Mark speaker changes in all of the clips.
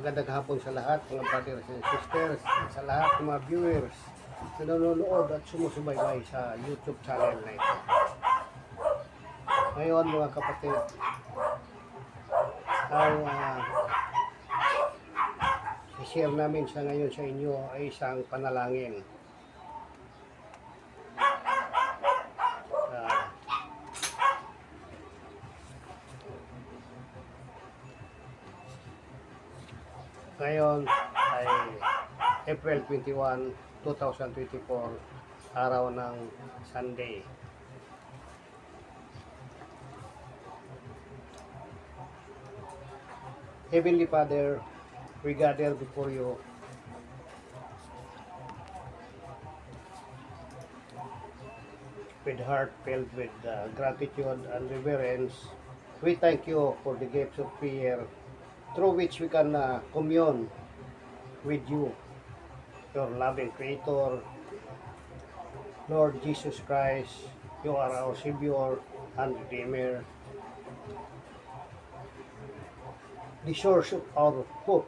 Speaker 1: Magandang hapon sa lahat, mga brothers and sisters, sa lahat ng mga viewers na nanonood at sumusubaybay sa YouTube channel na ito. Ngayon mga kapatid, ang i-share namin sa ngayon sa inyo ay isang panalangin. Ah, Ngayon ay April 21, 2024, araw ng Sunday. Heavenly Father, we gather before you with heart filled with gratitude and reverence. We thank you for the gifts of prayer through which we can commune with you, your loving Creator, Lord Jesus Christ. You are our Savior and Redeemer, the source of our hope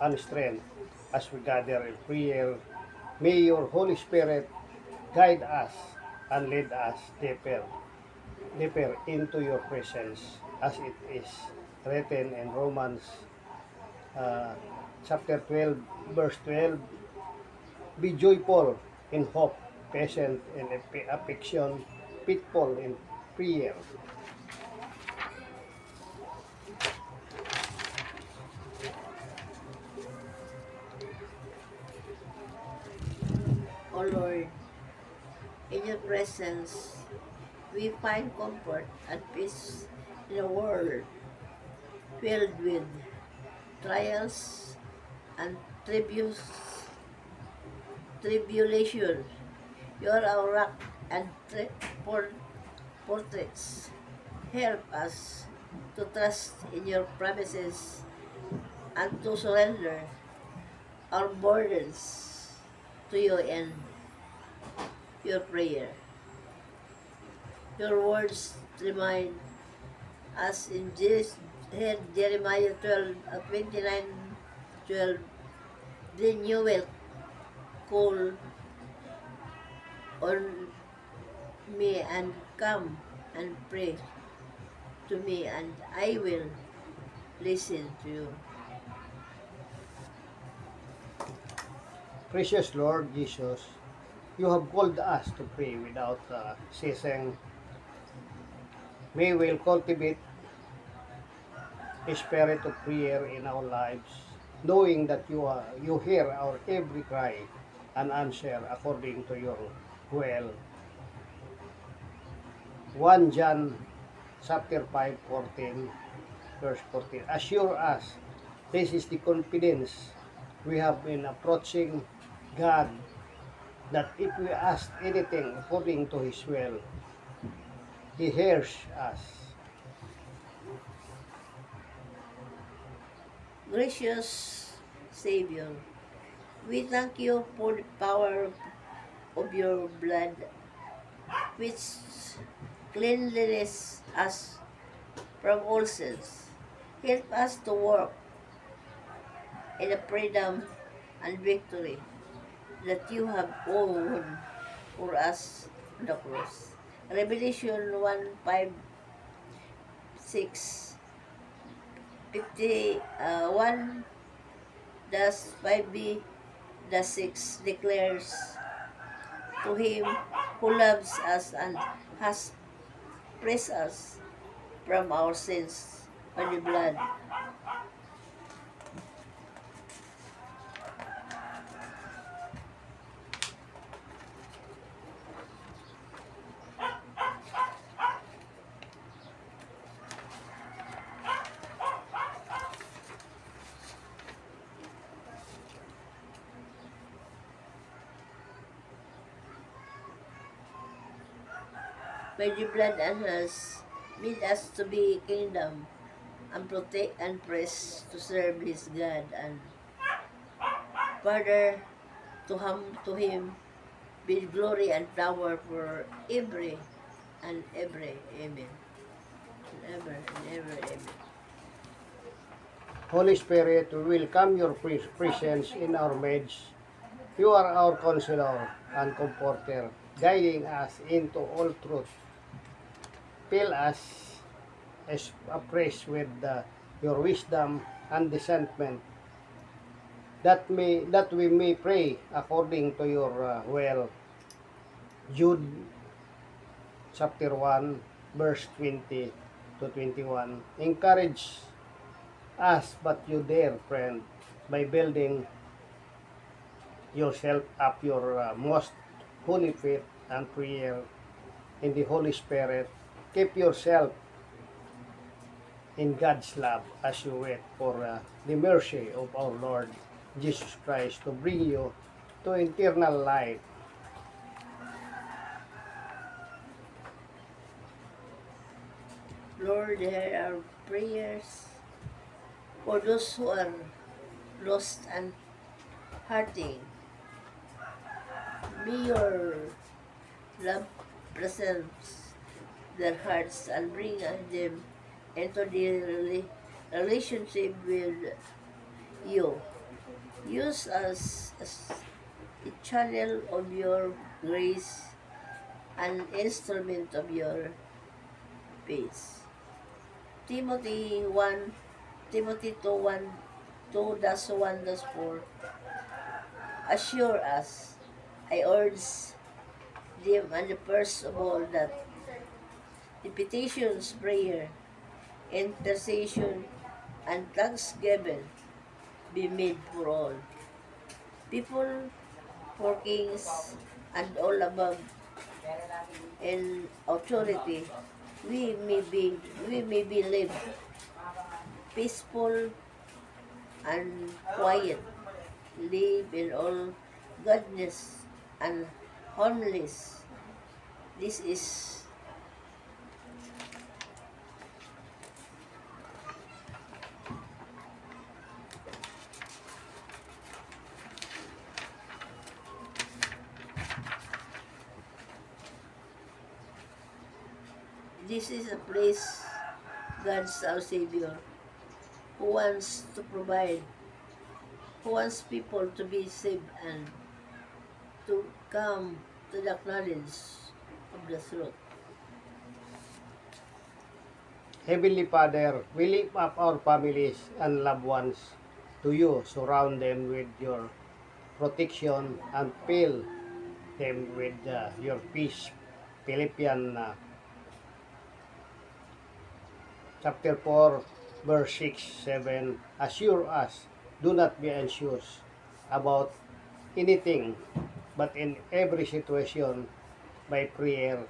Speaker 1: and strength as we gather in prayer. May your Holy Spirit guide us and lead us deeper into your presence, as it is written in Romans chapter 12, verse 12. Be joyful in hope, patient in affliction, faithful in prayer.
Speaker 2: O Lord, in your presence we find comfort and peace in a world filled with trials and tribulation. You are our rock and fortress. Help us to trust in your promises and to surrender our burdens to you in your prayer. Your words remind us in Jeremiah 29:12, then you will call on me and come and pray to me, and I will listen to you.
Speaker 1: Precious Lord Jesus, you have called us to pray without ceasing. May we cultivate a spirit of prayer in our lives, knowing that you hear our every cry and answer according to your will. 1 John chapter 5:14, verse 14. Assure us, this is the confidence we have in approaching God, that if we ask anything according to His will, He hears us.
Speaker 2: Gracious Savior, we thank you for the power of your blood, which cleanliness us from all sins. Help us to walk in the freedom and victory that you have won for us on the cross. Revelation 1:5-6, 1-5b-6 declares, to him who loves us and has praised us from our sins by the blood. By the blood and has made us to be kingdom and protect and praise to serve his God and Father. To him be glory and power for every and every. Amen. And ever and ever. Amen.
Speaker 1: Holy Spirit, we welcome your presence in our midst. You are our counselor and comforter, guiding us into all truth. Fill us as afresh with your wisdom and discernment, that we may pray according to your will. Jude chapter 1 verse 20 to 21. Encourage us, but you dare, friend, by building yourself up your most holy faith and prayer in the Holy Spirit. Keep yourself in God's love as you wait for the mercy of our Lord Jesus Christ to bring you to eternal life.
Speaker 2: Lord, hear our prayers for those who are lost and hurting. May your love presents their hearts and bring them into the relationship with you. Use us as a channel of your grace, an instrument of your peace. Timothy 2, 1, 2-1-4 assure us, I urge them and the first of all that the petitions, prayer, intercession, and thanksgiving be made for all people, for kings, and all above in authority. We may be live peaceful and quiet, live in all godliness and homeless. This is this is a place God's our Savior who wants to provide, who wants people to be saved and to come to the knowledge of the truth.
Speaker 1: Heavenly Father, we lift up our families and loved ones to you. Surround them with your protection and fill them with your peace. Philippians chapter 4 verse 6, 7. Assure us, do not be anxious about anything, but in every situation, by prayer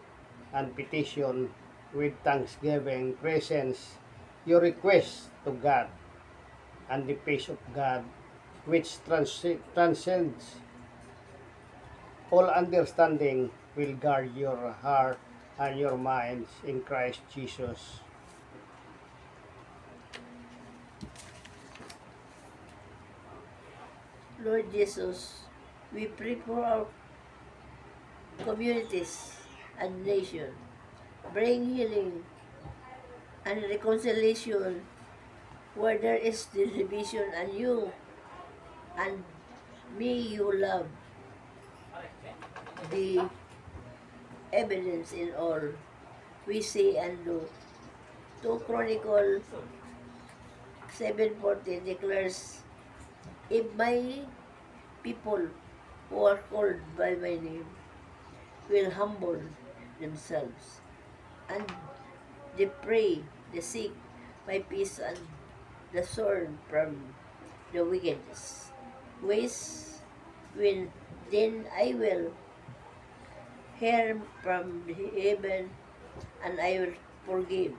Speaker 1: and petition, with thanksgiving, presence your request to God, and the peace of God, which transcends all understanding, will guard your heart and your minds in Christ Jesus.
Speaker 2: Lord Jesus, we pray for our communities and nation. Bring healing and reconciliation where there is division, and you and me you love the evidence in all we say and do. 2 Chronicle 7:14 declares, if my people who are called by my name will humble themselves and they pray, they seek my peace and the sword from the wickedness ways, when then I will hear from heaven and I will forgive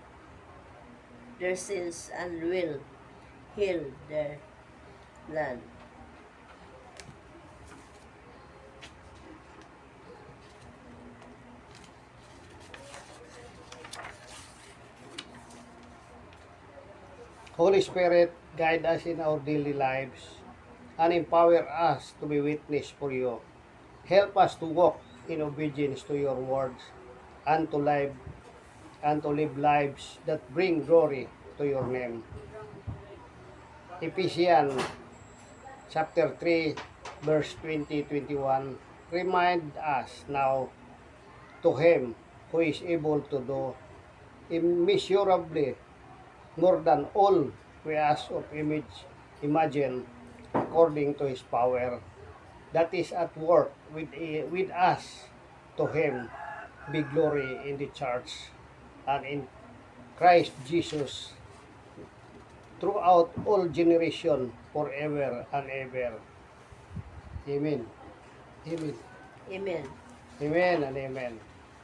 Speaker 2: their sins and will heal their land.
Speaker 1: Holy Spirit, guide us in our daily lives and empower us to be witness for you. Help us to walk in obedience to your words and to live lives that bring glory to your name. Ephesians chapter 3 verse 20-21 remind us now to him who is able to do immeasurably more than all we ask of imagine according to his power that is at work with us. To him be glory in the church and in Christ Jesus throughout all generation forever and ever. Amen. Amen.
Speaker 2: Amen.
Speaker 1: Amen and amen.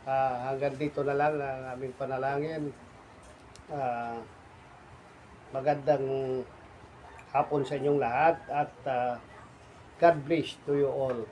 Speaker 1: Hanggang dito na lang ang aming panalangin. Ah, magandang hapon sa inyong lahat at God bless to you all.